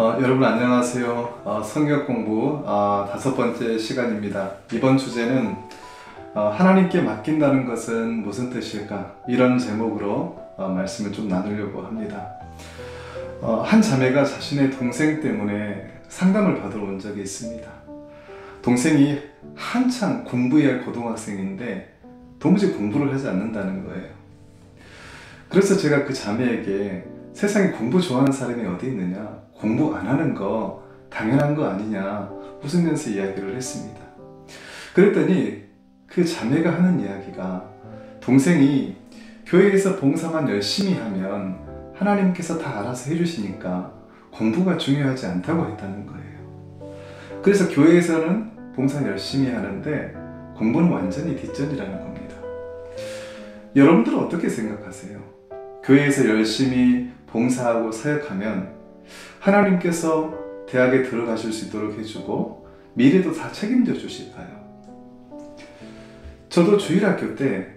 여러분 안녕하세요. 성경 공부 5번째 시간입니다. 이번 주제는 하나님께 맡긴다는 것은 무슨 뜻일까? 이런 제목으로 말씀을 좀 나누려고 합니다. 한 자매가 자신의 동생 때문에 상담을 받으러 온 적이 있습니다. 동생이 한창 공부해야 할 고등학생인데 도무지 공부를 하지 않는다는 거예요. 그래서 제가 그 자매에게 세상에 공부 좋아하는 사람이 어디 있느냐, 공부 안 하는 거 당연한 거 아니냐 웃으면서 이야기를 했습니다. 그랬더니 그 자매가 하는 이야기가 동생이 교회에서 봉사만 열심히 하면 하나님께서 다 알아서 해주시니까 공부가 중요하지 않다고 했다는 거예요. 그래서 교회에서는 봉사 열심히 하는데 공부는 완전히 뒷전이라는 겁니다. 여러분들은 어떻게 생각하세요? 교회에서 열심히 봉사하고 사역하면 하나님께서 대학에 들어가실 수 있도록 해주고 미래도 다 책임져 주실까요? 저도 주일학교 때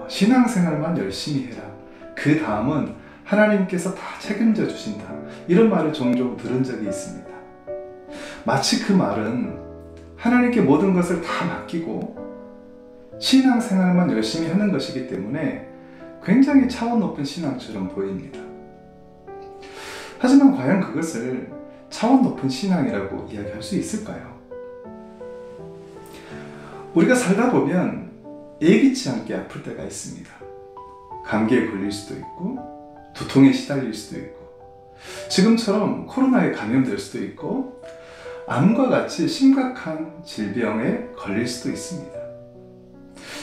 신앙생활만 열심히 해라, 그 다음은 하나님께서 다 책임져 주신다, 이런 말을 종종 들은 적이 있습니다. 마치 그 말은 하나님께 모든 것을 다 맡기고 신앙생활만 열심히 하는 것이기 때문에 굉장히 차원 높은 신앙처럼 보입니다. 하지만 과연 그것을 차원 높은 신앙이라고 이야기할 수 있을까요? 우리가 살다 보면 예기치 않게 아플 때가 있습니다. 감기에 걸릴 수도 있고 두통에 시달릴 수도 있고 지금처럼 코로나에 감염될 수도 있고 암과 같이 심각한 질병에 걸릴 수도 있습니다.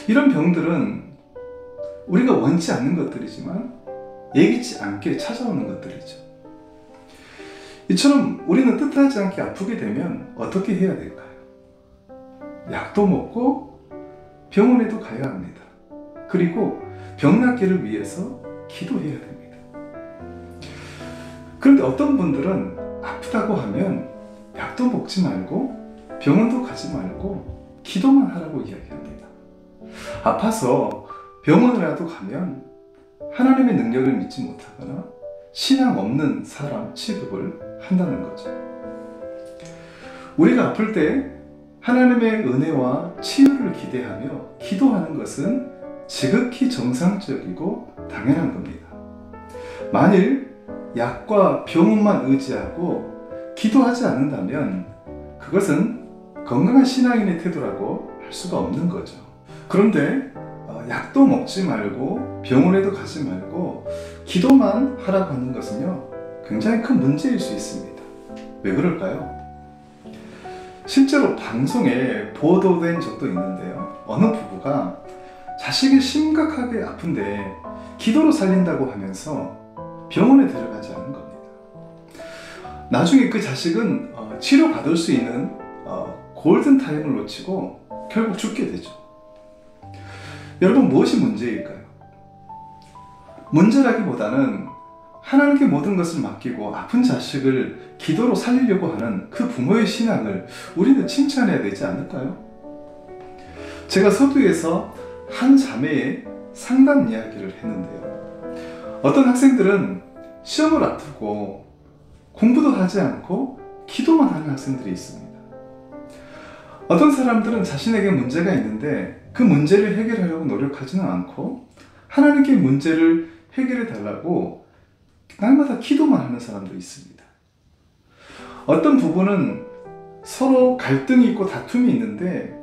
이런 병들은 우리가 원치 않는 것들이지만 예기치 않게 찾아오는 것들이죠. 이처럼 우리는 뜻하지 않게 아프게 되면 어떻게 해야 될까요? 약도 먹고 병원에도 가야 합니다. 그리고 병 낫기를 위해서 기도해야 됩니다. 그런데 어떤 분들은 아프다고 하면 약도 먹지 말고 병원도 가지 말고 기도만 하라고 이야기합니다. 아파서 병원이라도 가면 하나님의 능력을 믿지 못하거나 신앙 없는 사람 취급을 한다는 거죠. 우리가 아플 때 하나님의 은혜와 치유를 기대하며 기도하는 것은 지극히 정상적이고 당연한 겁니다. 만일 약과 병원만 의지하고 기도하지 않는다면 그것은 건강한 신앙인의 태도라고 할 수가 없는 거죠. 그런데 약도 먹지 말고 병원에도 가지 말고 기도만 하라고 하는 것은요, 굉장히 큰 문제일 수 있습니다. 왜 그럴까요? 실제로 방송에 보도된 적도 있는데요, 어느 부부가 자식이 심각하게 아픈데 기도로 살린다고 하면서 병원에 들어가지 않은 겁니다. 나중에 그 자식은 치료받을 수 있는 골든타임을 놓치고 결국 죽게 되죠. 여러분, 무엇이 문제일까요? 문제라기보다는 하나님께 모든 것을 맡기고 아픈 자식을 기도로 살리려고 하는 그 부모의 신앙을 우리는 칭찬해야 되지 않을까요? 제가 서두에서 한 자매의 상담 이야기를 했는데요, 어떤 학생들은 시험을 앞두고 공부도 하지 않고 기도만 하는 학생들이 있습니다. 어떤 사람들은 자신에게 문제가 있는데 그 문제를 해결하려고 노력하지는 않고 하나님께 문제를 해결해 달라고 날마다 기도만 하는 사람도 있습니다. 어떤 부부는 서로 갈등이 있고 다툼이 있는데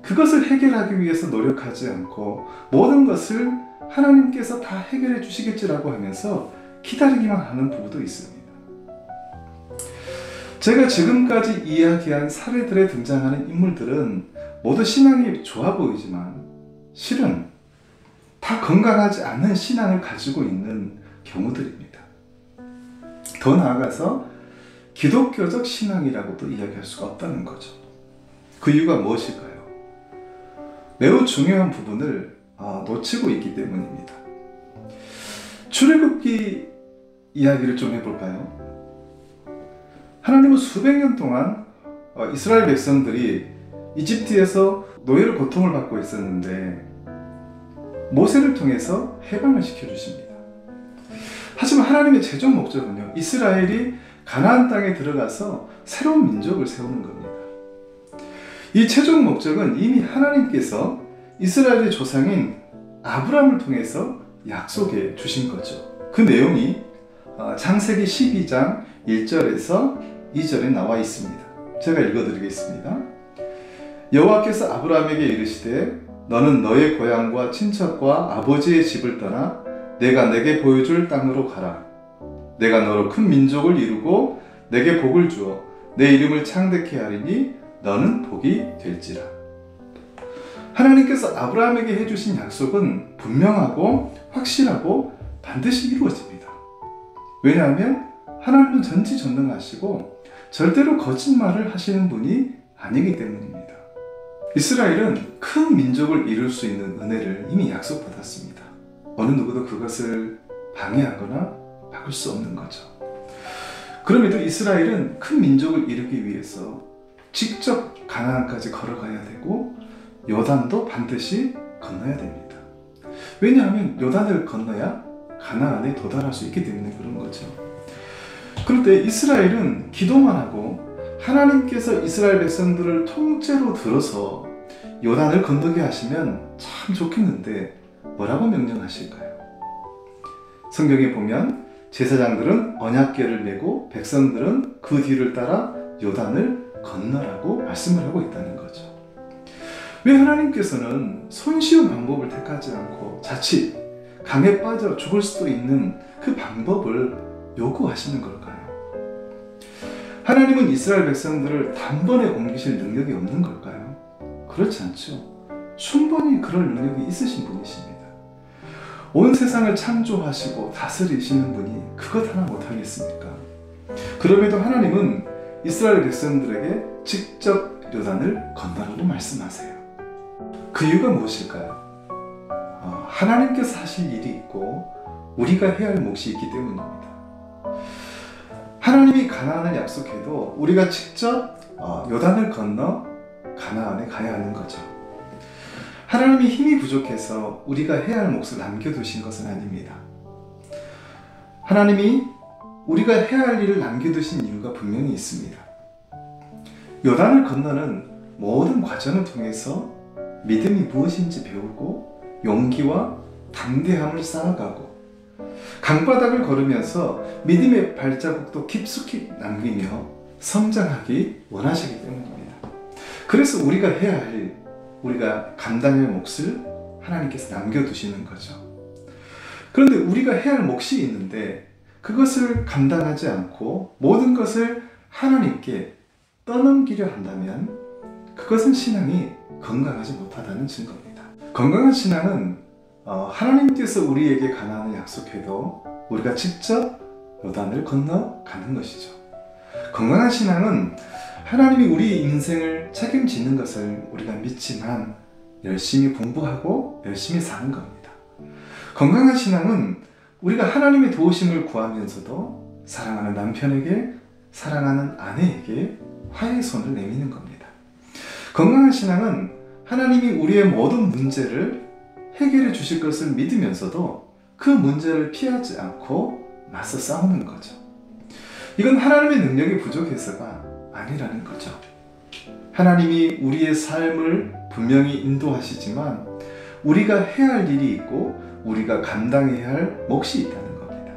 그것을 해결하기 위해서 노력하지 않고 모든 것을 하나님께서 다 해결해 주시겠지라고 하면서 기다리기만 하는 부부도 있습니다. 제가 지금까지 이야기한 사례들에 등장하는 인물들은 모두 신앙이 좋아 보이지만 실은 다 건강하지 않은 신앙을 가지고 있는 경우들입니다. 더 나아가서 기독교적 신앙이라고도 이야기할 수가 없다는 거죠. 그 이유가 무엇일까요? 매우 중요한 부분을 놓치고 있기 때문입니다. 출애굽기 이야기를 좀 해볼까요? 하나님은 수백 년 동안 이스라엘 백성들이 이집트에서 노예로 고통을 받고 있었는데 모세를 통해서 해방을 시켜주십니다. 하지만 하나님의 최종 목적은요, 이스라엘이 가나안 땅에 들어가서 새로운 민족을 세우는 겁니다. 이 최종 목적은 이미 하나님께서 이스라엘의 조상인 아브라함을 통해서 약속해 주신 거죠. 그 내용이 창세기 12장 1절에서 2절에 나와 있습니다. 제가 읽어드리겠습니다. 여호와께서 아브라함에게 이르시되 너는 너의 고향과 친척과 아버지의 집을 떠나 내가 내게 보여줄 땅으로 가라. 내가 너로 큰 민족을 이루고 내게 복을 주어 내 이름을 창대케 하리니 너는 복이 될지라. 하나님께서 아브라함에게 해주신 약속은 분명하고 확실하고 반드시 이루어집니다. 왜냐하면 하나님은 전지전능하시고 절대로 거짓말을 하시는 분이 아니기 때문입니다. 이스라엘은 큰 민족을 이룰 수 있는 은혜를 이미 약속받았습니다. 어느 누구도 그것을 방해하거나 바꿀 수 없는 거죠. 그럼에도 이스라엘은 큰 민족을 이루기 위해서 직접 가나안까지 걸어가야 되고 요단도 반드시 건너야 됩니다. 왜냐하면 요단을 건너야 가나안에 도달할 수 있기 때문에 그런 거죠. 그런데 이스라엘은 기도만 하고 하나님께서 이스라엘 백성들을 통째로 들어서 요단을 건너게 하시면 참 좋겠는데 뭐라고 명령하실까요? 성경에 보면 제사장들은 언약궤를 메고 백성들은 그 뒤를 따라 요단을 건너라고 말씀을 하고 있다는 거죠. 왜 하나님께서는 손쉬운 방법을 택하지 않고 자칫 강에 빠져 죽을 수도 있는 그 방법을 요구하시는 걸까요? 하나님은 이스라엘 백성들을 단번에 옮기실 능력이 없는 걸까요? 그렇지 않죠. 충분히 그럴 능력이 있으신 분이십니다. 온 세상을 창조하시고 다스리시는 분이 그것 하나 못하겠습니까? 그럼에도 하나님은 이스라엘 백성들에게 직접 요단을 건너라고 말씀하세요. 그 이유가 무엇일까요? 하나님께서 하실 일이 있고 우리가 해야 할 몫이 있기 때문입니다. 하나님이 가나안을 약속해도 우리가 직접 요단을 건너 가나안에 가야 하는 거죠. 하나님이 힘이 부족해서 우리가 해야 할 몫을 남겨두신 것은 아닙니다. 하나님이 우리가 해야 할 일을 남겨두신 이유가 분명히 있습니다. 요단을 건너는 모든 과정을 통해서 믿음이 무엇인지 배우고 용기와 담대함을 쌓아가고 강바닥을 걸으면서 믿음의 발자국도 깊숙이 남기며 성장하기 원하시기 때문입니다. 그래서 우리가 해야 할 일, 우리가 감당할 몫을 하나님께서 남겨두시는 거죠. 그런데 우리가 해야 할 몫이 있는데 그것을 감당하지 않고 모든 것을 하나님께 떠넘기려 한다면 그것은 신앙이 건강하지 못하다는 증거입니다. 건강한 신앙은 하나님께서 우리에게 가나안을 약속해도 우리가 직접 요단을 건너가는 것이죠. 건강한 신앙은 하나님이 우리의 인생을 책임지는 것을 우리가 믿지만 열심히 공부하고 열심히 사는 겁니다. 건강한 신앙은 우리가 하나님의 도우심을 구하면서도 사랑하는 남편에게, 사랑하는 아내에게 화해의 손을 내미는 겁니다. 건강한 신앙은 하나님이 우리의 모든 문제를 해결해 주실 것을 믿으면서도 그 문제를 피하지 않고 맞서 싸우는 거죠. 이건 하나님의 능력이 부족해서가 아니라는 거죠. 하나님이 우리의 삶을 분명히 인도하시지만 우리가 해야 할 일이 있고 우리가 감당해야 할 몫이 있다는 겁니다.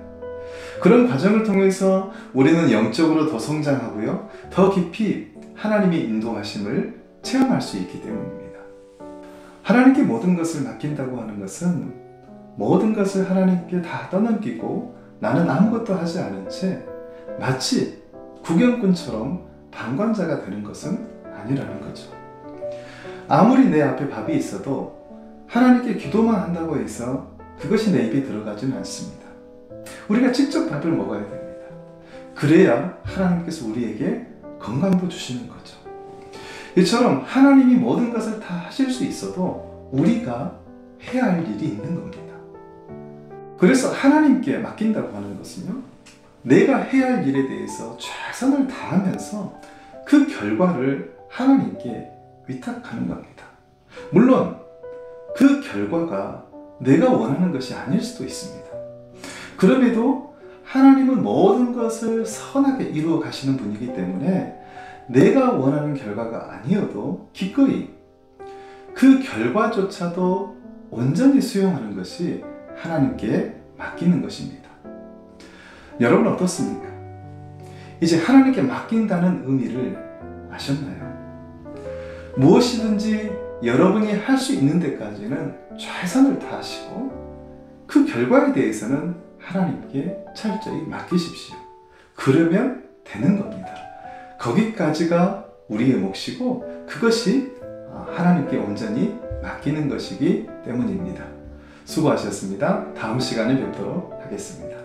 그런 과정을 통해서 우리는 영적으로 더 성장하고요, 더 깊이 하나님의 인도하심을 체험할 수 있기 때문입니다. 하나님께 모든 것을 맡긴다고 하는 것은 모든 것을 하나님께 다 떠넘기고 나는 아무것도 하지 않은 채 마치 구경꾼처럼 방관자가 되는 것은 아니라는 거죠. 아무리 내 앞에 밥이 있어도 하나님께 기도만 한다고 해서 그것이 내 입에 들어가지는 않습니다. 우리가 직접 밥을 먹어야 됩니다. 그래야 하나님께서 우리에게 건강도 주시는 거죠. 이처럼 하나님이 모든 것을 다 하실 수 있어도 우리가 해야 할 일이 있는 겁니다. 그래서 하나님께 맡긴다고 하는 것은요, 내가 해야 할 일에 대해서 최선을 다하면서 그 결과를 하나님께 위탁하는 겁니다. 물론 그 결과가 내가 원하는 것이 아닐 수도 있습니다. 그럼에도 하나님은 모든 것을 선하게 이루어 가시는 분이기 때문에 내가 원하는 결과가 아니어도 기꺼이 그 결과조차도 온전히 수용하는 것이 하나님께 맡기는 것입니다. 여러분 어떻습니까? 이제 하나님께 맡긴다는 의미를 아셨나요? 무엇이든지 여러분이 할 수 있는 데까지는 최선을 다하시고 그 결과에 대해서는 하나님께 철저히 맡기십시오. 그러면 되는 겁니다. 거기까지가 우리의 몫이고 그것이 하나님께 온전히 맡기는 것이기 때문입니다. 수고하셨습니다. 다음 시간에 뵙도록 하겠습니다.